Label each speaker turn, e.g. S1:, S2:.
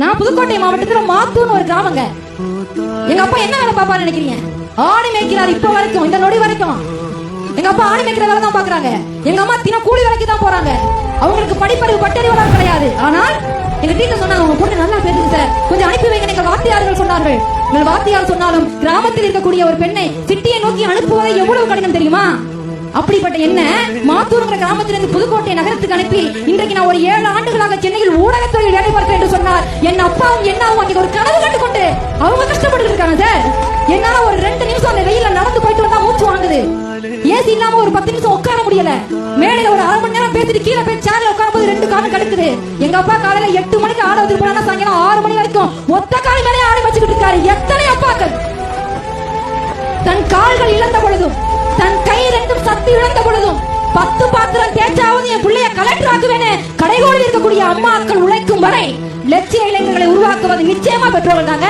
S1: நான் புதுக்கோட்டை மாவட்டத்துல மாத்தூர்னு ஒரு கிராமங்க. எங்க அப்பா என்ன வேலை பாப்பா நினைக்கிறீங்க? ஆணி மேய்க்கிறார். இப்ப வரைக்கும், இந்த நொடி வரைக்கும் எங்க அப்பா ஆணி மேய்க்கிற வேலை தான் பாக்குறாங்க. எங்க அம்மா தின கூலி வேலைக்கு தான் போறாங்க. அவங்களுக்கு படிப்பறிவு பட்டறிவெல்லாம் கிடையாது. ஆனால் எங்க டீச்சர் சொன்னாங்க, உங்க பொண்ணு நல்லா பேசுது சார், கொஞ்சம் அனுப்பி வைங்க. எங்க வாத்தியார்கள் சொன்னார்கள். எங்கள் வாத்தியார் சொன்னாலும் கிராமத்தில் இருக்கக்கூடிய ஒரு பெண்ணை சிட்டியை நோக்கி அனுப்புவதை எவ்வளவு கடினம் தெரியுமா? அப்படிப்பட்ட என்ன மாத்தூர்ங்கிற கிராமத்திலிருந்து புதுக்கோட்டை நகரத்துக்கு அனுப்பி இன்றைக்கு நான் ஒரு 7 ஆண்டுகளாக சென்னையில் ஊடகத்துறையில் வேலை பார்க்கிறேன் என்று சொன்னார். என் அப்பாவும் என்னாவும் அங்கே ஒரு கனவு கண்டு கொண்டு அவங்க கஷ்டப்பட்டு இருக்காங்க சார். என்னால ஒரு 2 நிமிஷம் அந்த வெயில நடந்து போயிட்டு வந்தா மூச்சு வாங்குது. ஏசி இல்லாம ஒரு 10 நிமிஷம் உட்கார முடியல. மேடையில ஒரு 1/2 மணி நேரம் பேசிட்டு கீழே போய் சேர்ல உட்காரும் போது 2 காலம் கடுக்குது. எங்க அப்பா காலையில 8 மணிக்கு ஆட வந்து போனா சாயங்காலம் 6 மணி வரைக்கும் ஒத்த கால் மேலே ஆடி வச்சுக்கிட்டு இருக்காரு. எத்தனை அப்பாக்கள் தன் கால்கள் இழந்த பொழுதும் தன் கை 2 சத்து இழந்த பொழுதும் 10 பாத்திரம் தேய்ச்சாவது என் பிள்ளைய கலெக்டர் ஆக்குவேன்னு கடைகோடியில் இருக்கக்கூடிய அம்மாக்கள் உழைக்கும் வரை லட்சிய இளைஞர்களை உருவாக்குவது நிச்சயமா பெற்றோர்கள் தாங்க.